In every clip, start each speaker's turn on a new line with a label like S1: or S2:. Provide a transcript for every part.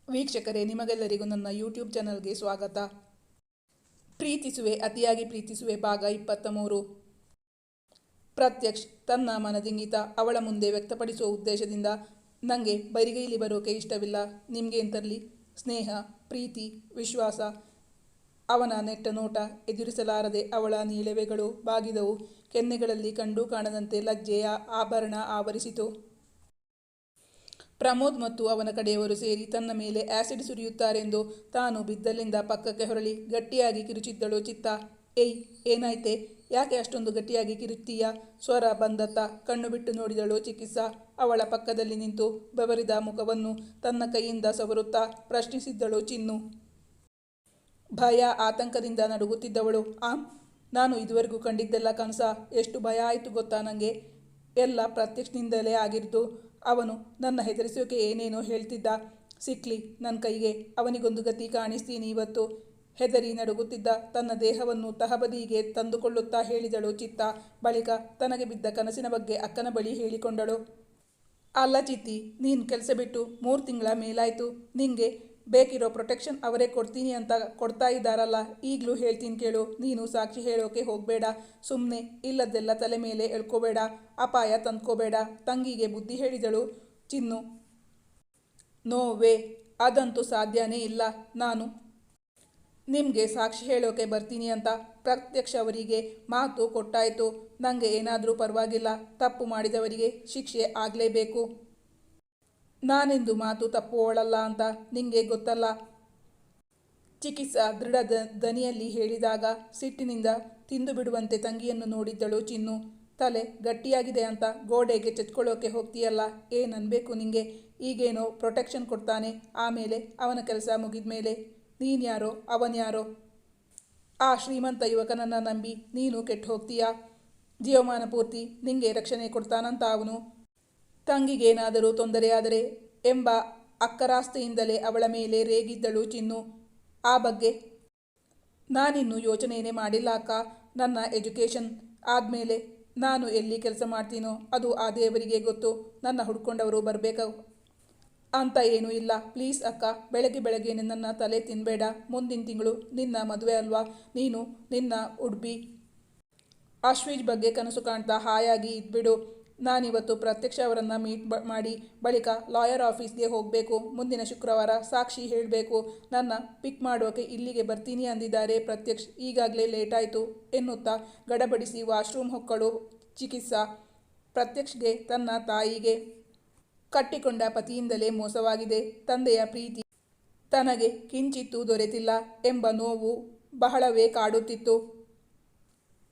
S1: ವೀಕ್ಷಕರೇ, ನಿಮಗೆಲ್ಲರಿಗೂ ನನ್ನ ಯೂಟ್ಯೂಬ್ ಚಾನಲ್ಗೆ ಸ್ವಾಗತ. ಪ್ರೀತಿಸುವೆ ಅತಿಯಾಗಿ ಪ್ರೀತಿಸುವೆ ಭಾಗ 23. ಪ್ರತ್ಯಕ್ಷ್ ತನ್ನ ಮನದಿಂಗಿತ ಅವಳ ಮುಂದೆ ವ್ಯಕ್ತಪಡಿಸುವ ಉದ್ದೇಶದಿಂದ, ನನಗೆ ಬರಿಗೈಲಿ ಬರೋಕೆ ಇಷ್ಟವಿಲ್ಲ. ನಿಮಗೆ ಎಂತರ್ಲಿ ಸ್ನೇಹ, ಪ್ರೀತಿ, ವಿಶ್ವಾಸ. ಅವನ ನೆಟ್ಟ ನೋಟ ಎದುರಿಸಲಾರದೆ ಅವಳ ನೀಳೆವೆಗಳು ಬಾಗಿದವು. ಕೆನ್ನೆಗಳಲ್ಲಿ ಕಂಡು ಕಾಣದಂತೆ ಲಜ್ಜೆಯ ಆಭರಣ ಆವರಿಸಿತು. ಪ್ರಮೋದ್ ಮತ್ತು ಅವನ ಕಡೆಯವರು ಸೇರಿ ತನ್ನ ಮೇಲೆ ಆ್ಯಸಿಡ್ ಸುರಿಯುತ್ತಾರೆಂದು ತಾನು ಬಿದ್ದಲ್ಲಿಂದ ಪಕ್ಕಕ್ಕೆ ಹೊರಳಿ ಗಟ್ಟಿಯಾಗಿ ಕಿರುಚಿದ್ದಳು ಚಿತ್ತ. ಏಯ್, ಏನಾಯ್ತೆ? ಯಾಕೆ ಅಷ್ಟೊಂದು ಗಟ್ಟಿಯಾಗಿ ಕಿರುತ್ತೀಯ? ಸ್ವರ ಬಂದತ್ತ ಕಣ್ಣು ಬಿಟ್ಟು ನೋಡಿದಳು ಚಿಕಿತ್ಸಾ. ಅವಳ ಪಕ್ಕದಲ್ಲಿ ನಿಂತು ಬೆವರಿದ ಮುಖವನ್ನು ತನ್ನ ಕೈಯಿಂದ ಸವರುತ್ತಾ ಪ್ರಶ್ನಿಸಿದ್ದಳು ಚಿನ್ನು. ಭಯ ಆತಂಕದಿಂದ ನಡುಗುತ್ತಿದ್ದವಳು. ನಾನು ಇದುವರೆಗೂ ಕಂಡಿದ್ದೆಲ್ಲ ಕನಸ. ಎಷ್ಟು ಭಯ ಆಯಿತು ಗೊತ್ತಾ ನನಗೆ. ಎಲ್ಲ ಪ್ರತ್ಯಕ್ಷನಿಂದಲೇ ಆಗಿದ್ದು. ಅವನು ನನ್ನ ಹೆದರಿಸೋಕೆ ಏನೇನೋ ಹೇಳ್ತಿದ್ದ. ಸಿಕ್ಲಿ ನನ್ನ ಕೈಗೆ, ಅವನಿಗೊಂದು ಗತಿ ಕಾಣಿಸ್ತೀನಿ ಇವತ್ತು. ಹೆದರಿ ನಡುಗುತ್ತಿದ್ದ ತನ್ನ ದೇಹವನ್ನು ತಹಬದಿಗೆ ತಂದುಕೊಳ್ಳುತ್ತಾ ಹೇಳಿದಳು ಚಿತ್ತ. ಬಳಿಕ ತನಗೆ ಬಿದ್ದ ಕನಸಿನ ಬಗ್ಗೆ ಅಕ್ಕನ ಬಳಿ ಹೇಳಿಕೊಂಡಳು. ಅಲ್ಲ ಚಿತ್ತಿ, ನೀನು ಕೆಲಸ ಬಿಟ್ಟು 3 ತಿಂಗಳ ಮೇಲಾಯಿತು. ನಿಂಗೆ ಬೇಕಿರೋ ಪ್ರೊಟೆಕ್ಷನ್ ಅವರೇ ಕೊಡ್ತೀನಿ ಅಂತ ಕೊಡ್ತಾ ಇದ್ದಾರಲ್ಲ. ಈಗಲೂ ಹೇಳ್ತೀನಿ ಕೇಳು. ನೀನು ಸಾಕ್ಷಿ ಹೇಳೋಕೆ ಹೋಗಬೇಡ. ಸುಮ್ಮನೆ ಇಲ್ಲದ್ದೆಲ್ಲ ತಲೆ ಮೇಲೆ ಎಳ್ಕೋಬೇಡ. ಅಪಾಯ ತಂದ್ಕೋಬೇಡ. ತಂಗಿಗೆ ಬುದ್ಧಿ ಹೇಳಿದಳು ಚಿನ್ನು. ನೋ ವೇ, ಅದಂತೂ ಸಾಧ್ಯನೇ ಇಲ್ಲ. ನಾನು ನಿಮಗೆ ಸಾಕ್ಷಿ ಹೇಳೋಕೆ ಬರ್ತೀನಿ ಅಂತ ಪ್ರತ್ಯಕ್ಷ ಅವರಿಗೆ ಮಾತು ಕೊಟ್ಟಾಯಿತು. ನನಗೆ ಏನಾದರೂ ಪರವಾಗಿಲ್ಲ. ತಪ್ಪು ಮಾಡಿದವರಿಗೆ ಶಿಕ್ಷೆ ಆಗಲೇಬೇಕು. ನಾನೆಂದು ಮಾತು ತಪ್ಪುವವಳಲ್ಲ ಅಂತ ನಿಂಗೆ ಗೊತ್ತಲ್ಲ. ಚಿಕಿತ್ಸಾ ದೃಢ ದನಿಯಲ್ಲಿ ಹೇಳಿದಾಗ ಸಿಟ್ಟಿನಿಂದ ತಿಂದು ಬಿಡುವಂತೆ ತಂಗಿಯನ್ನು ನೋಡಿದ್ದಳು ಚಿನ್ನು. ತಲೆ ಗಟ್ಟಿಯಾಗಿದೆ ಅಂತ ಗೋಡೆಗೆ ಚಚ್ಕೊಳ್ಳೋಕೆ ಹೋಗ್ತೀಯಲ್ಲ. ಏನನ್ಬೇಕು ನಿಂಗೆ? ಈಗೇನೋ ಪ್ರೊಟೆಕ್ಷನ್ ಕೊಡ್ತಾನೆ, ಆಮೇಲೆ ಅವನ ಕೆಲಸ ಮುಗಿದ್ಮೇಲೆ ನೀನ್ಯಾರೋ ಅವನ್ಯಾರೋ? ಆ ಶ್ರೀಮಂತ ಯುವಕನನ್ನು ನಂಬಿ ನೀನು ಕೆಟ್ಟು ಹೋಗ್ತೀಯಾ? ಜೀವಮಾನ ಪೂರ್ತಿ ನಿಂಗೆ ರಕ್ಷಣೆ ಕೊಡ್ತಾನಂತ ಅವನು. ತಂಗಿಗೇನಾದರೂ ತೊಂದರೆಯಾದರೆ ಎಂಬ ಅಕ್ಕರಾಸ್ತೆಯಿಂದಲೇ ಅವಳ ಮೇಲೆ ರೇಗಿದ್ದಳು ಚಿನ್ನು. ಆ ಬಗ್ಗೆ ನಾನಿನ್ನೂ ಯೋಚನೆಯೇ ಮಾಡಿಲ್ಲ ಅಕ್ಕ. ನನ್ನ ಎಜುಕೇಷನ್ ಆದಮೇಲೆ ನಾನು ಎಲ್ಲಿ ಕೆಲಸ ಮಾಡ್ತೀನೋ ಅದು ಆ ದೇವರಿಗೆ ಗೊತ್ತು. ನನ್ನ ಹುಡ್ಕೊಂಡವರು ಬರಬೇಕು ಅಂತ ಏನೂ ಇಲ್ಲ. ಪ್ಲೀಸ್ ಅಕ್ಕ, ಬೆಳಗ್ಗೆ ಬೆಳಗ್ಗೆ ನನ್ನ ತಲೆ ತಿನ್ನಬೇಡ. ಮುಂದಿನ ತಿಂಗಳು ನಿನ್ನ ಮದುವೆ ಅಲ್ವಾ? ನೀನು ನಿನ್ನ ಉಡ್ಬಿ ಅಶ್ವೀಜ್ ಬಗ್ಗೆ ಕನಸು ಕಾಣ್ತಾ ಹಾಯಾಗಿ ಇದ್ಬಿಡು. ನಾನಿವತ್ತು ಪ್ರತ್ಯಕ್ಷ ಅವರನ್ನು ಮೀಟ್ ಮಾಡಿ ಬಳಿಕ ಲಾಯರ್ ಆಫೀಸ್ಗೆ ಹೋಗಬೇಕು. ಮುಂದಿನ ಶುಕ್ರವಾರ ಸಾಕ್ಷಿ ಹೇಳಬೇಕು. ನನ್ನ ಪಿಕ್ ಮಾಡೋಕೆ ಇಲ್ಲಿಗೆ ಬರ್ತೀನಿ ಅಂದಿದ್ದಾರೆ ಪ್ರತ್ಯಕ್ಷ್. ಈಗಾಗಲೇ ಲೇಟಾಯಿತು ಎನ್ನುತ್ತಾ ಗಡಬಡಿಸಿ ವಾಶ್ರೂಮ್ ಹೊಕ್ಕಳು ಚಿಕಿತ್ಸಾ. ಪ್ರತ್ಯಕ್ಷಗೆ ತನ್ನ ತಾಯಿಗೆ ಕಟ್ಟಿಕೊಂಡ ಪತಿಯಿಂದಲೇ ಮೋಸವಾಗಿದೆ. ತಂದೆಯ ಪ್ರೀತಿ ತನಗೆ ಕಿಂಚಿತ್ತೂ ದೊರೆತಿಲ್ಲ ಎಂಬ ನೋವು ಬಹಳವೇ ಕಾಡುತ್ತಿತ್ತು.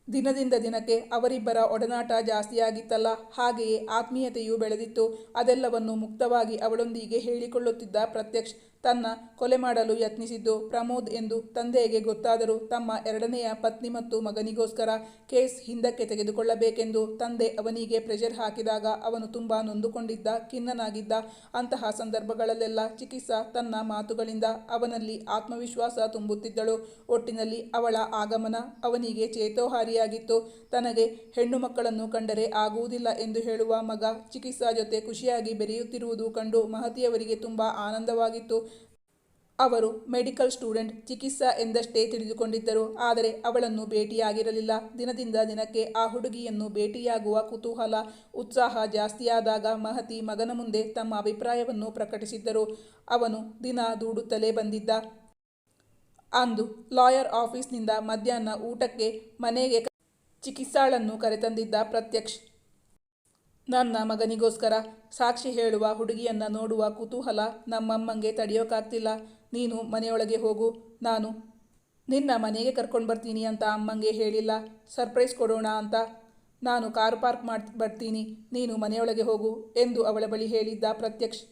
S1: ದಿನದಿಂದ ದಿನಕ್ಕೆ ಅವರಿಬ್ಬರ ಒಡನಾಟ ಜಾಸ್ತಿಯಾಗಿತ್ತಲ್ಲ, ಹಾಗೆಯೇ ಆತ್ಮೀಯತೆಯೂ ಬೆಳೆದಿತ್ತು. ಅದೆಲ್ಲವನ್ನು ಮುಕ್ತವಾಗಿ ಅವಳೊಂದಿಗೆ ಹೇಳಿಕೊಳ್ಳುತ್ತಿದ್ದ ಪ್ರತ್ಯಕ್ಷ್. ತನ್ನ ಕೊಲೆ ಮಾಡಲು ಯತ್ನಿಸಿದ್ದು ಪ್ರಮೋದ್ ಎಂದು ತಂದೆಗೆ ಗೊತ್ತಾದರೂ ತಮ್ಮ 2ನೆಯ ಪತ್ನಿ ಮತ್ತು ಮಗನಿಗೋಸ್ಕರ ಕೇಸ್ ಹಿಂದಕ್ಕೆ ತೆಗೆದುಕೊಳ್ಳಬೇಕೆಂದು ತಂದೆ ಅವನಿಗೆ ಪ್ರೆಷರ್ ಹಾಕಿದಾಗ ಅವನು ತುಂಬ ನೊಂದುಕೊಂಡಿದ್ದ, ಖಿನ್ನನಾಗಿದ್ದ. ಅಂತಹ ಸಂದರ್ಭಗಳಲ್ಲೆಲ್ಲ ಚಿಕಿತ್ಸಾ ತನ್ನ ಮಾತುಗಳಿಂದ ಅವನಲ್ಲಿ ಆತ್ಮವಿಶ್ವಾಸ ತುಂಬುತ್ತಿದ್ದಳು. ಒಟ್ಟಿನಲ್ಲಿ ಅವಳ ಆಗಮನ ಅವನಿಗೆ ಚೇತೋಹಾರಿಯಾಗಿತ್ತು. ತನಗೆ ಹೆಣ್ಣು ಮಕ್ಕಳನ್ನು ಕಂಡರೆ ಆಗುವುದಿಲ್ಲ ಎಂದು ಹೇಳುವ ಮಗ ಚಿಕಿತ್ಸಾ ಜೊತೆ ಖುಷಿಯಾಗಿ ಬೆರೆಯುತ್ತಿರುವುದು ಕಂಡು ಮಹತಿಯವರಿಗೆ ತುಂಬ ಆನಂದವಾಗಿತ್ತು. ಅವರು ಮೆಡಿಕಲ್ ಸ್ಟೂಡೆಂಟ್ ಚಿಕಿತ್ಸಾ ಎಂದಷ್ಟೇ ತಿಳಿದುಕೊಂಡಿದ್ದರು. ಆದರೆ ಅವಳನ್ನು ಭೇಟಿಯಾಗಿರಲಿಲ್ಲ. ದಿನದಿಂದ ದಿನಕ್ಕೆ ಆ ಹುಡುಗಿಯನ್ನು ಭೇಟಿಯಾಗುವ ಕುತೂಹಲ, ಉತ್ಸಾಹ ಜಾಸ್ತಿಯಾದಾಗ ಮಹತಿ ಮಗನ ಮುಂದೆ ತಮ್ಮ ಅಭಿಪ್ರಾಯವನ್ನು ಪ್ರಕಟಿಸಿದ್ದರು. ಅವನು ದಿನ ದೂಡುತ್ತಲೇ ಬಂದಿದ್ದ. ಅಂದು ಲಾಯರ್ ಆಫೀಸ್ನಿಂದ ಮಧ್ಯಾಹ್ನ ಊಟಕ್ಕೆ ಮನೆಗೆ ಚಿಕಿತ್ಸಾಳನ್ನು ಕರೆತಂದಿದ್ದ ಪ್ರತ್ಯಕ್ಷ್. ನನ್ನ ಮಗನಿಗೋಸ್ಕರ ಸಾಕ್ಷಿ ಹೇಳುವ ಹುಡುಗಿಯನ್ನು ನೋಡುವ ಕುತೂಹಲ ನಮ್ಮಮ್ಮಂಗೆ ತಡೆಯೋಕ್ಕಾಗ್ತಿಲ್ಲ. ನೀನು ಮನೆಯೊಳಗೆ ಹೋಗು. ನಾನು ನಿನ್ನ ಮನೆಗೆ ಕರ್ಕೊಂಡು ಬರ್ತೀನಿ ಅಂತ ಅಮ್ಮಂಗೆ ಹೇಳಿಲ್ಲ. ಸರ್ಪ್ರೈಸ್ ಕೊಡೋಣ ಅಂತ ನಾನು ಕಾರು ಪಾರ್ಕ್ ಮಾಡಿ ಬರ್ತೀನಿ. ನೀನು ಮನೆಯೊಳಗೆ ಹೋಗು ಎಂದು ಅವಳ ಬಳಿ ಹೇಳಿದ್ದ ಪ್ರತ್ಯಕ್ಷ್.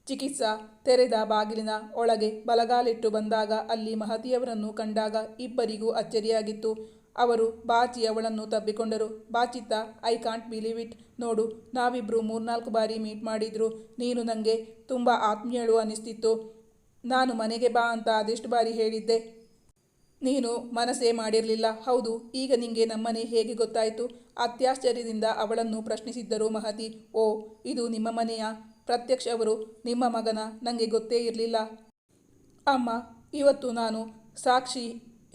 S1: ಚಿಕಿತ್ಸಾ ತೆರೆದ ಬಾಗಿಲಿನ ಒಳಗೆ ಬಲಗಾಲಿಟ್ಟು ಬಂದಾಗ ಅಲ್ಲಿ ಮಹತಿಯವರನ್ನು ಕಂಡಾಗ ಇಬ್ಬರಿಗೂ ಅಚ್ಚರಿಯಾಗಿತ್ತು. ಅವರು ಬಾಚಿ ಅವಳನ್ನು ತಬ್ಬಿಕೊಂಡರು. ಬಾಚಿತ್ತ, ಐ ಕಾಂಟ್ ಬಿಲೀವ್ ಇಟ್. ನೋಡು, ನಾವಿಬ್ಬರು 3-4 ಬಾರಿ ಮೀಟ್ ಮಾಡಿದ್ರು. ನೀನು ನನಗೆ ತುಂಬ ಆತ್ಮೀಯಳು ಅನ್ನಿಸ್ತಿತ್ತು. ನಾನು ಮನೆಗೆ ಬಾ ಅಂತ ಅದೆಷ್ಟು ಬಾರಿ ಹೇಳಿದ್ದೆ. ನೀನು ಮನಸ್ಸೇ ಮಾಡಿರಲಿಲ್ಲ. ಹೌದು, ಈಗ ನಿಂಗೆ ನಮ್ಮನೆ ಹೇಗೆ ಗೊತ್ತಾಯಿತು? ಅತ್ಯಾಶ್ಚರ್ಯದಿಂದ ಅವಳನ್ನು ಪ್ರಶ್ನಿಸಿದ್ದರು ಮಹತಿ. ಓ, ಇದು ನಿಮ್ಮ ಮನೆಯಾ? ಪ್ರತ್ಯಕ್ಷ್ ಅವರು ನಿಮ್ಮ ಮಗನ ನನಗೆ ಗೊತ್ತೇ ಇರಲಿಲ್ಲ ಅಮ್ಮ. ಇವತ್ತು ನಾನು ಸಾಕ್ಷಿ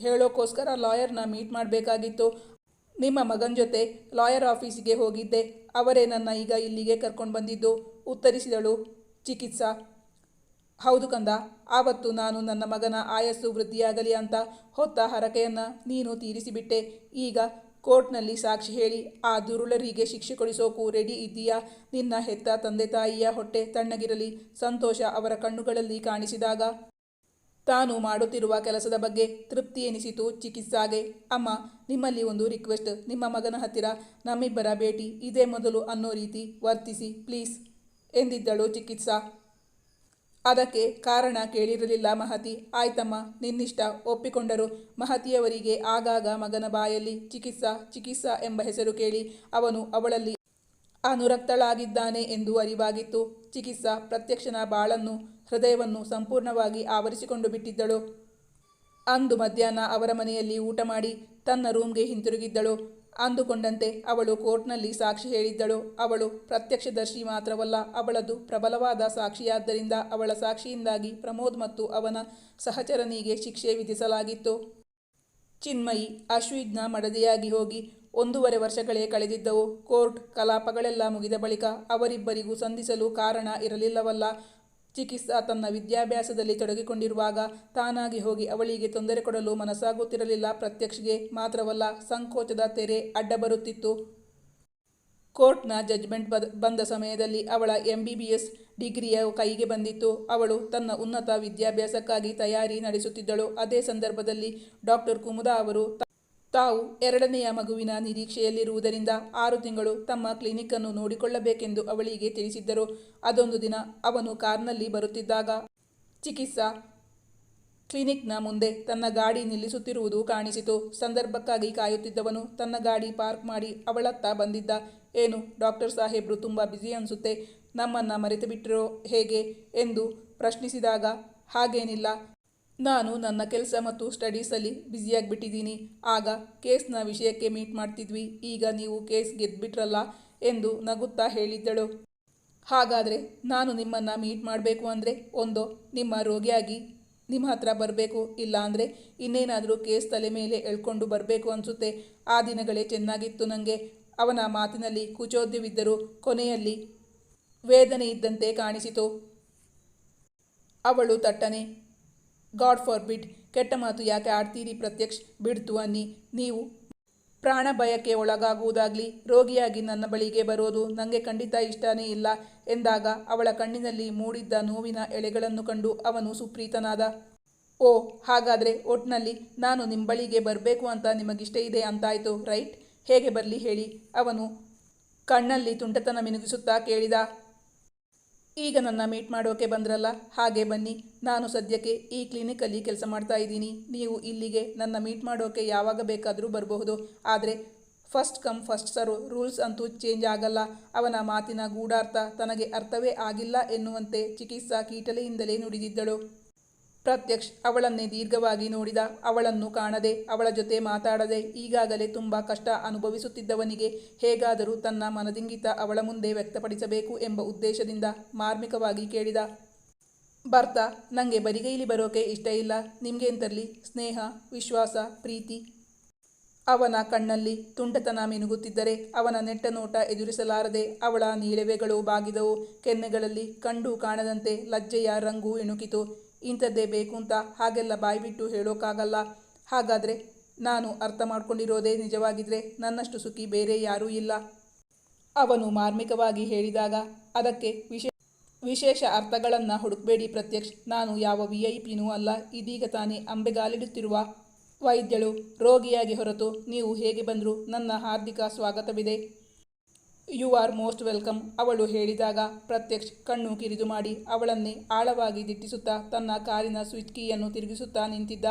S1: ಹೇಳೋಕ್ಕೋಸ್ಕರ ಲಾಯರ್ನ ಮೀಟ್ ಮಾಡಬೇಕಾಗಿತ್ತು. ನಿಮ್ಮ ಮಗನ ಜೊತೆ ಲಾಯರ್ ಆಫೀಸಿಗೆ ಹೋಗಿದ್ದೆ. ಅವರೇ ನನ್ನ ಈಗ ಇಲ್ಲಿಗೆ ಕರ್ಕೊಂಡು ಬಂದಿದ್ದು, ಉತ್ತರಿಸಿದಳು ಚಿಕಿತ್ಸಾ. ಹೌದು ಕಂದ, ಆವತ್ತು ನಾನು ನನ್ನ ಮಗನ ಆಯಸ್ಸು ವೃದ್ಧಿಯಾಗಲಿ ಅಂತ ಹೊತ್ತ ಹರಕೆಯನ್ನು ನೀನು ತೀರಿಸಿಬಿಟ್ಟೆ. ಈಗ ಕೋರ್ಟ್ನಲ್ಲಿ ಸಾಕ್ಷಿ ಹೇಳಿ ಆ ದುರುಳರಿಗೆ ಶಿಕ್ಷೆ ಕೊಡಿಸೋಕು ರೆಡಿ ಇದ್ದೀಯಾ? ನಿನ್ನ ಹೆತ್ತ ತಂದೆ ತಾಯಿಯ ಹೊಟ್ಟೆ ತಣ್ಣಗಿರಲಿ. ಸಂತೋಷ ಅವರ ಕಣ್ಣುಗಳಲ್ಲಿ ಕಾಣಿಸಿದಾಗ ತಾನು ಮಾಡುತ್ತಿರುವ ಕೆಲಸದ ಬಗ್ಗೆ ತೃಪ್ತಿ ಎನಿಸಿತು ಚಿಕಿತ್ಸಾಗೆ. ಅಮ್ಮ, ನಿಮ್ಮಲ್ಲಿ ಒಂದು ರಿಕ್ವೆಸ್ಟ್. ನಿಮ್ಮ ಮಗನ ಹತ್ತಿರ ನಮ್ಮಿಬ್ಬರ ಭೇಟಿ ಇದೇ ಮೊದಲು ಅನ್ನೋ ರೀತಿ ವರ್ತಿಸಿ ಪ್ಲೀಸ್ ಎಂದಿದ್ದಳು ಚಿಕಿತ್ಸಾ. ಅದಕ್ಕೆ ಕಾರಣ ಕೇಳಿರಲಿಲ್ಲ ಮಹತಿ. ಆಯ್ತಮ್ಮ, ನಿನ್ನಿಷ್ಟ ಒಪ್ಪಿಕೊಂಡರು. ಮಹತಿಯವರಿಗೆ ಆಗಾಗ ಮಗನ ಬಾಯಲ್ಲಿ ಚಿಕಿತ್ಸಾ ಎಂಬ ಹೆಸರು ಕೇಳಿ ಅವನು ಅವಳಲ್ಲಿ ಅನುರಕ್ತಳಾಗಿದ್ದಾನೆ ಎಂದು ಅರಿವಾಗಿತ್ತು. ಚಿಕಿತ್ಸಾ ಪ್ರತ್ಯಕ್ಷನ ಬಾಳನ್ನು ಹೃದಯವನ್ನು ಸಂಪೂರ್ಣವಾಗಿ ಆವರಿಸಿಕೊಂಡು ಬಿಟ್ಟಿದ್ದಳು. ಅಂದು ಮಧ್ಯಾಹ್ನ ಅವರ ಮನೆಯಲ್ಲಿ ಊಟ ಮಾಡಿ ತನ್ನ ರೂಮ್ಗೆ ಹಿಂತಿರುಗಿದ್ದಳು. ಅಂದುಕೊಂಡಂತೆ ಅವಳು ಕೋರ್ಟ್ನಲ್ಲಿ ಸಾಕ್ಷಿ ಹೇಳಿದ್ದಳು. ಅವಳು ಪ್ರತ್ಯಕ್ಷದರ್ಶಿ ಮಾತ್ರವಲ್ಲ, ಅವಳದು ಪ್ರಬಲವಾದ ಸಾಕ್ಷಿಯಾದ್ದರಿಂದ ಅವಳ ಸಾಕ್ಷಿಯಿಂದಾಗಿ ಪ್ರಮೋದ್ ಮತ್ತು ಅವನ ಸಹಚರನಿಗೆ ಶಿಕ್ಷೆ ವಿಧಿಸಲಾಗಿತ್ತು. ಚಿನ್ಮಯಿ ಅಶ್ವಿಜ್ನ ಮಡದಿಯಾಗಿ ಹೋಗಿ 1.5 ವರ್ಷಗಳೇ ಕಳೆದಿದ್ದವು. ಕೋರ್ಟ್ ಕಲಾಪಗಳೆಲ್ಲ ಮುಗಿದ ಬಳಿಕ ಅವರಿಬ್ಬರಿಗೂ ಸಂಧಿಸಲು ಕಾರಣ ಇರಲಿಲ್ಲವಲ್ಲ. ಚಿಕಿತ್ಸಾ ತನ್ನ ವಿದ್ಯಾಭ್ಯಾಸದಲ್ಲಿ ತೊಡಗಿಕೊಂಡಿರುವಾಗ ತಾನಾಗಿ ಹೋಗಿ ಅವಳಿಗೆ ತೊಂದರೆ ಕೊಡಲು ಮನಸ್ಸಾಗುತ್ತಿರಲಿಲ್ಲ. ಪ್ರತ್ಯಕ್ಷಗೆ ಮಾತ್ರವಲ್ಲ, ಸಂಕೋಚದ ತೆರೆ ಅಡ್ಡ ಬರುತ್ತಿತ್ತು. ಕೋರ್ಟ್ನ ಜಡ್ಜ್ಮೆಂಟ್ ಬಂದ ಸಮಯದಲ್ಲಿ ಅವಳ MBBS ಡಿಗ್ರಿಯ ಕೈಗೆ ಬಂದಿತ್ತು. ಅವಳು ತನ್ನ ಉನ್ನತ ವಿದ್ಯಾಭ್ಯಾಸಕ್ಕಾಗಿ ತಯಾರಿ ನಡೆಸುತ್ತಿದ್ದಳು. ಅದೇ ಸಂದರ್ಭದಲ್ಲಿ ಡಾಕ್ಟರ್ ಕುಮುದಾ ಅವರು ತಾವು 2ನೆಯ ಮಗುವಿನ ನಿರೀಕ್ಷೆಯಲ್ಲಿರುವುದರಿಂದ 6 ತಿಂಗಳು ತಮ್ಮ ಕ್ಲಿನಿಕ್ಕನ್ನು ನೋಡಿಕೊಳ್ಳಬೇಕೆಂದು ಅವಳಿಗೆ ತಿಳಿಸಿದ್ದರು. ಅದೊಂದು ದಿನ ಅವನು ಕಾರ್ನಲ್ಲಿ ಬರುತ್ತಿದ್ದಾಗ ಚಿಕಿತ್ಸಾ ಕ್ಲಿನಿಕ್ನ ಮುಂದೆ ತನ್ನ ಗಾಡಿ ನಿಲ್ಲಿಸುತ್ತಿರುವುದು ಕಾಣಿಸಿತು. ಸಂದರ್ಭಕ್ಕಾಗಿ ಕಾಯುತ್ತಿದ್ದವನು ತನ್ನ ಗಾಡಿ ಪಾರ್ಕ್ ಮಾಡಿ ಅವಳತ್ತ ಬಂದಿದ್ದ. ಏನು ಡಾಕ್ಟರ್ ಸಾಹೇಬ್ರು ತುಂಬ ಬ್ಯುಸಿ ಅನಿಸುತ್ತೆ, ನಮ್ಮನ್ನು ಮರೆತು ಬಿಟ್ಟಿರೋ ಹೇಗೆ ಎಂದು ಪ್ರಶ್ನಿಸಿದಾಗ, ಹಾಗೇನಿಲ್ಲ, ನಾನು ನನ್ನ ಕೆಲಸ ಮತ್ತು ಸ್ಟಡೀಸಲ್ಲಿ ಬ್ಯುಸಿಯಾಗಿಬಿಟ್ಟಿದ್ದೀನಿ. ಆಗ ಕೇಸ್ನ ವಿಷಯಕ್ಕೆ ಮೀಟ್ ಮಾಡ್ತಿದ್ವಿ. ಈಗ ನೀವು ಕೇಸ್ ಗೆದ್ಬಿಟ್ರಲ್ಲ ಎಂದು ನಗುತ್ತಾ ಹೇಳಿದ್ದಳು. ಹಾಗಾದರೆ ನಾನು ನಿಮ್ಮನ್ನು ಮೀಟ್ ಮಾಡಬೇಕು ಅಂದರೆ ಒಂದೋ ನಿಮ್ಮ ರೋಗಿಯಾಗಿ ನಿಮ್ಮ ಹತ್ರ ಬರಬೇಕು, ಇಲ್ಲ ಅಂದರೆ ಇನ್ನೇನಾದರೂ ಕೇಸ್ ತಲೆ ಮೇಲೆ ಎಳ್ಕೊಂಡು ಬರಬೇಕು ಅನಿಸುತ್ತೆ. ಆ ದಿನಗಳೇ ಚೆನ್ನಾಗಿತ್ತು ನನಗೆ. ಅವನ ಮಾತಿನಲ್ಲಿ ಕುಚೋದ್ಯವಿದ್ದರೂ ಕೊನೆಯಲ್ಲಿ ವೇದನೆ ಇದ್ದಂತೆ ಕಾಣಿಸಿತು. ಅವಳು ತಟ್ಟನೆ, ಗಾಡ್ ಫಾರ್ಬಿಡ್, ಕೆಟ್ಟ ಮಾತು ಯಾಕೆ ಆಡ್ತೀರಿ ಪ್ರತ್ಯಕ್ಷ್, ಬಿಡ್ತು ಅನ್ನಿ. ನೀವು ಪ್ರಾಣ ಭಯಕ್ಕೆ ಒಳಗಾಗುವುದಾಗಲಿ ರೋಗಿಯಾಗಿ ನನ್ನ ಬಳಿಗೆ ಬರೋದು ನನಗೆ ಖಂಡಿತ ಇಷ್ಟನೇ ಇಲ್ಲ ಎಂದಾಗ ಅವಳ ಕಣ್ಣಿನಲ್ಲಿ ಮೂಡಿದ್ದ ನೋವಿನ ಎಳೆಗಳನ್ನು ಕಂಡು ಅವನು ಸುಪ್ರೀತನಾದ. ಓ, ಹಾಗಾದರೆ ಒಟ್ನಲ್ಲಿ ನಾನು ನಿಮ್ಮ ಬಳಿಗೆ ಬರಬೇಕು ಅಂತ ನಿಮಗಿಷ್ಟ ಇದೆ ಅಂತಾಯ್ತು, ರೈಟ್? ಹೇಗೆ ಬರಲಿ ಹೇಳಿ? ಅವನು ಕಣ್ಣಲ್ಲಿ ತುಂಟತನ ಮಿನುಗಿಸುತ್ತಾ ಕೇಳಿದ. ಈಗ ನನ್ನ ಮೀಟ್ ಮಾಡೋಕೆ ಬಂದ್ರಲ್ಲ, ಹಾಗೆ ಬನ್ನಿ. ನಾನು ಸದ್ಯಕ್ಕೆ ಈ ಕ್ಲಿನಿಕಲ್ಲಿ ಕೆಲಸ ಮಾಡ್ತಾ ಇದ್ದೀನಿ. ನೀವು ಇಲ್ಲಿಗೆ ನನ್ನ ಮೀಟ್ ಮಾಡೋಕೆ ಯಾವಾಗ ಬೇಕಾದರೂ ಬರಬಹುದು. ಆದರೆ first come first serve rules ಅಂತೂ ಚೇಂಜ್ ಆಗಲ್ಲ. ಅವನ ಮಾತಿನ ಗೂಢಾರ್ಥ ತನಗೆ ಅರ್ಥವೇ ಆಗಿಲ್ಲ ಎನ್ನುವಂತೆ ಚಿಕಿತ್ಸಾ ಕೀಟಲೆಯಿಂದಲೇ ನುಡಿದಿದ್ದಳು. ಪ್ರತ್ಯಕ್ಷ್ ಅವಳನ್ನೇ ದೀರ್ಘವಾಗಿ ನೋಡಿದ. ಅವಳನ್ನು ಕಾಣದೆ, ಅವಳ ಜೊತೆ ಮಾತಾಡದೆ ಈಗಾಗಲೇ ತುಂಬ ಕಷ್ಟ ಅನುಭವಿಸುತ್ತಿದ್ದವನಿಗೆ ಹೇಗಾದರೂ ತನ್ನ ಮನದಿಂಗಿತ ಅವಳ ಮುಂದೆ ವ್ಯಕ್ತಪಡಿಸಬೇಕು ಎಂಬ ಉದ್ದೇಶದಿಂದ ಮಾರ್ಮಿಕವಾಗಿ ಕೇಳಿದ. ಬರ್ತಾ, ನನಗೆ ಬರಿಗೈಲಿ ಬರೋಕೆ ಇಷ್ಟ ಇಲ್ಲ. ನಿಮಗೇಂತರಲಿ ಸ್ನೇಹ, ವಿಶ್ವಾಸ, ಪ್ರೀತಿ. ಅವನ ಕಣ್ಣಲ್ಲಿ ತುಂಟತನ ಮಿನುಗುತ್ತಿದ್ದರೆ ಅವನ ನೆಟ್ಟ ನೋಟ ಎದುರಿಸಲಾರದೆ ಅವಳ ನೀಳೆವೆಗಳು ಬಾಗಿದವು. ಕೆನ್ನೆಗಳಲ್ಲಿ ಕಂಡು ಕಾಣದಂತೆ ಲಜ್ಜೆಯ ರಂಗು ಇಣುಕಿತು. ಇಂಥದ್ದೇ ಬೇಕು ಅಂತ ಹಾಗೆಲ್ಲ ಬಾಯ್ಬಿಟ್ಟು ಹೇಳೋಕ್ಕಾಗಲ್ಲ. ಹಾಗಾದರೆ ನಾನು ಅರ್ಥ ಮಾಡ್ಕೊಂಡಿರೋದೇ ನಿಜವಾಗಿದ್ರೆ ನನ್ನಷ್ಟು ಸುಖಿ ಬೇರೆ ಯಾರೂ ಇಲ್ಲ. ಅವನು ಮಾರ್ಮಿಕವಾಗಿ ಹೇಳಿದಾಗ ಅದಕ್ಕೆ ವಿಶೇಷ ಅರ್ಥಗಳನ್ನು ಹುಡುಕಬೇಡಿ ಪ್ರತ್ಯಕ್ಷ್. ನಾನು ಯಾವ VIPನೂ ಅಲ್ಲ. ಇದೀಗ ತಾನೇ ಅಂಬೆಗಾಲಿಡುತ್ತಿರುವ ವೈದ್ಯಳು, ರೋಗಿಯಾಗಿ ಹೊರತು ನೀವು ಹೇಗೆ ಬಂದರೂ ನನ್ನ ಹಾರ್ದಿಕ ಸ್ವಾಗತವಿದೆ. You are most welcome. ಅವಳು ಹೇಳಿದಾಗ ಪ್ರತ್ಯಕ್ಷ್ ಕಣ್ಣು ಕಿರಿದು ಮಾಡಿ ಅವಳನ್ನೇ ಆಳವಾಗಿ ದಿಟ್ಟಿಸುತ್ತಾ ತನ್ನ ಕಾರಿನ ಸ್ವಿಚ್ ಕೀಯನ್ನು ತಿರುಗಿಸುತ್ತಾ ನಿಂತಿದ್ದ.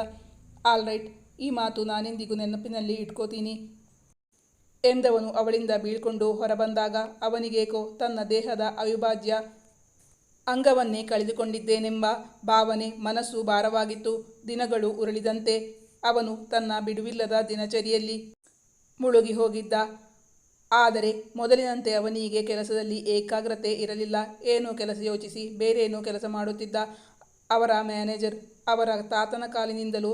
S1: ಆಲ್ ರೈಟ್, ಈ ಮಾತು ನಾನೆಂದಿಗೂ ನೆನಪಿನಲ್ಲಿ ಇಟ್ಕೋತೀನಿ ಎಂದವನು ಅವಳಿಂದ ಬೀಳ್ಕೊಂಡು ಹೊರಬಂದಾಗ ಅವನಿಗೇಕೋ ತನ್ನ ದೇಹದ ಅವಿಭಾಜ್ಯ ಅಂಗವನ್ನೇ ಕಳೆದುಕೊಂಡಿದ್ದೇನೆಂಬ ಭಾವನೆ. ಮನಸ್ಸು ಭಾರವಾಗಿತ್ತು. ದಿನಗಳು ಉರುಳಿದಂತೆ ಅವನು ತನ್ನ ಬಿಡುವಿಲ್ಲದ ದಿನಚರಿಯಲ್ಲಿ ಮುಳುಗಿ ಹೋಗಿದ್ದ. ಆದರೆ ಮೊದಲಿನಂತೆ ಅವನಿಗೆ ಕೆಲಸದಲ್ಲಿ ಏಕಾಗ್ರತೆ ಇರಲಿಲ್ಲ. ಏನೋ ಕೆಲಸ ಯೋಚಿಸಿ ಬೇರೇನೋ ಕೆಲಸ ಮಾಡುತ್ತಿದ್ದ. ಅವರ ಮ್ಯಾನೇಜರ್ ಅವರ ತಾತನ ಕಾಲಿನಿಂದಲೂ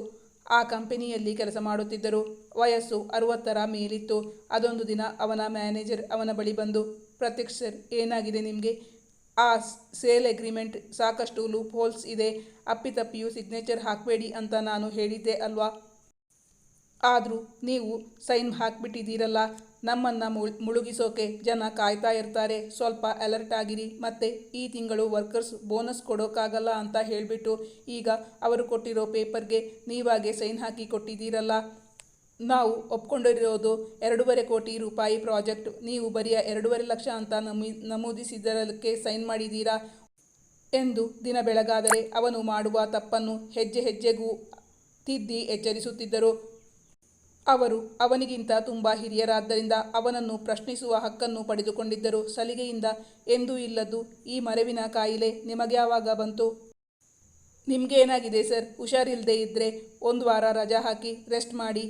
S1: ಆ ಕಂಪನಿಯಲ್ಲಿ ಕೆಲಸ ಮಾಡುತ್ತಿದ್ದರು. ವಯಸ್ಸು 60ರ ಮೇಲಿತ್ತು. ಅದೊಂದು ದಿನ ಅವನ ಮ್ಯಾನೇಜರ್ ಅವನ ಬಳಿ ಬಂದು, ಪ್ರತೀಕ್ ಸರ್, ಏನಾಗಿದೆ ನಿಮಗೆ? ಆ ಸೇಲ್ ಅಗ್ರಿಮೆಂಟ್ ಸಾಕಷ್ಟು ಲೂಪ್ ಹೋಲ್ಸ್ ಇದೆ. ಅಪ್ಪಿತಪ್ಪಿಯೂ ಸಿಗ್ನೇಚರ್ ಹಾಕಬೇಡಿ ಅಂತ ನಾನು ಹೇಳಿದ್ದೆ ಅಲ್ವಾ? ಆದರೂ ನೀವು ಸೈನ್ ಹಾಕ್ಬಿಟ್ಟಿದ್ದೀರಲ್ಲ. ನಮ್ಮನ್ನು ಮುಳುಗಿಸೋಕೆ ಜನ ಕಾಯ್ತಾ ಇರ್ತಾರೆ. ಸ್ವಲ್ಪ ಅಲರ್ಟ್ ಆಗಿರಿ. ಮತ್ತೆ ಈ ತಿಂಗಳು ವರ್ಕರ್ಸ್ ಬೋನಸ್ ಕೊಡೋಕ್ಕಾಗಲ್ಲ ಅಂತ ಹೇಳಿಬಿಟ್ಟು ಈಗ ಅವರು ಕೊಟ್ಟಿರೋ ಪೇಪರ್ಗೆ ನೀವಾಗೆ ಸೈನ್ ಹಾಕಿ ಕೊಟ್ಟಿದ್ದೀರಲ್ಲ. ನಾವು ಒಪ್ಕೊಂಡಿರೋದು 2.5 ಕೋಟಿ ರೂಪಾಯಿ ಪ್ರಾಜೆಕ್ಟ್. ನೀವು ಬರೀ 2.5 ಲಕ್ಷ ಅಂತ ನಮೂದಿಸಿದ್ದಕ್ಕೆ ಸೈನ್ ಮಾಡಿದ್ದೀರಾ ಎಂದು ದಿನ ಬೆಳಗಾದರೆ ಅವನು ಮಾಡುವ ತಪ್ಪನ್ನು ಹೆಜ್ಜೆ ಹೆಜ್ಜೆಗೂ ತಿದ್ದಿ ಎಚ್ಚರಿಸುತ್ತಿದ್ದರು. ಅವರು ಅವನಿಗಿಂತ ತುಂಬ ಹಿರಿಯರಾದ್ದರಿಂದ ಅವನನ್ನು ಪ್ರಶ್ನಿಸುವ ಹಕ್ಕನ್ನು ಪಡೆದುಕೊಂಡಿದ್ದರು. ಸಲಿಗೆಯಿಂದ, ಎಂದೂ ಇಲ್ಲದ್ದು ಈ ಮರೆವಿನ ಕಾಯಿಲೆ ನಿಮಗ್ಯಾವಾಗ ಬಂತು? ನಿಮ್ಗೇನಾಗಿದೆ ಸರ್? ಹುಷಾರಿಲ್ಲದೆ ಇದ್ದರೆ 1 ವಾರ ರಜಾ ಹಾಕಿ ರೆಸ್ಟ್ ಮಾಡಿ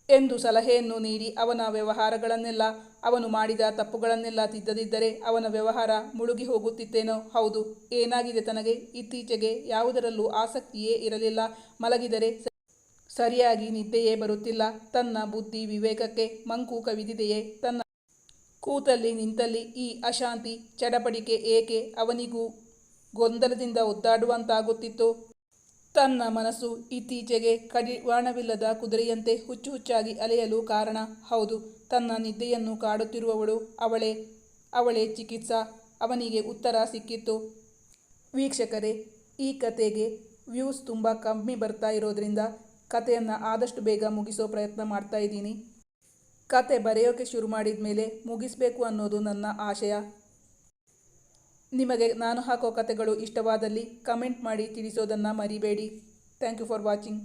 S1: ಎಂದು ಸಲಹೆಯನ್ನು ನೀಡಿ ಅವನ ವ್ಯವಹಾರಗಳನ್ನೆಲ್ಲ, ಅವನು ಮಾಡಿದ ತಪ್ಪುಗಳನ್ನೆಲ್ಲ ತಿದ್ದದಿದ್ದರೆ ಅವನ ವ್ಯವಹಾರ ಮುಳುಗಿ ಹೋಗುತ್ತಿತ್ತೇನೋ. ಹೌದು, ಏನಾಗಿದೆ ತನಗೆ? ಇತ್ತೀಚೆಗೆ ಯಾವುದರಲ್ಲೂ ಆಸಕ್ತಿಯೇ ಇರಲಿಲ್ಲ. ಮಲಗಿದರೆ ಸರಿಯಾಗಿ ನಿದ್ದೆಯೇ ಬರುತ್ತಿಲ್ಲ. ತನ್ನ ಬುದ್ಧಿ ವಿವೇಕಕ್ಕೆ ಮಂಕು ಕವಿದಿದೆಯೇ? ತನ್ನ ಕೂತಲ್ಲಿ ನಿಂತಲ್ಲಿ ಈ ಅಶಾಂತಿ ಚಡಪಡಿಕೆ ಏಕೆ? ಅವನಿಗೂ ಗೊಂದಲದಿಂದ ಒದ್ದಾಡುವಂತಾಗುತ್ತಿತ್ತು. ತನ್ನ ಮನಸ್ಸು ಇತ್ತೀಚೆಗೆ ಕಡಿವಾಣವಿಲ್ಲದ ಕುದುರೆಯಂತೆ ಹುಚ್ಚು ಹುಚ್ಚಾಗಿ ಅಲೆಯಲು ಕಾರಣ? ಹೌದು, ತನ್ನ ನಿದ್ದೆಯನ್ನು ಕಾಡುತ್ತಿರುವವಳು ಅವಳೇ ಚಿಕಿತ್ಸಾ. ಅವನಿಗೆ ಉತ್ತರ ಸಿಕ್ಕಿತ್ತು. ವೀಕ್ಷಕರೇ, ಈ ಕತೆಗೆ ವ್ಯೂಸ್ ತುಂಬ ಕಮ್ಮಿ ಬರ್ತಾ ಇರೋದ್ರಿಂದ ಕತೆಯನ್ನು ಆದಷ್ಟು ಬೇಗ ಮುಗಿಸೋ ಪ್ರಯತ್ನ ಮಾಡ್ತಾ ಇದ್ದೀನಿ. ಕತೆ ಬರೆಯೋಕೆ ಶುರು ಮಾಡಿದ ಮೇಲೆ ಮುಗಿಸ್ಬೇಕು ಅನ್ನೋದು ನನ್ನ ಆಶಯ. ನಿಮಗೆ ನಾನು ಹಾಕೋ ಕತೆಗಳು ಇಷ್ಟವಾದಲ್ಲಿ ಕಮೆಂಟ್ ಮಾಡಿ ತಿಳಿಸೋದನ್ನು ಮರಿಬೇಡಿ. Thank you for watching.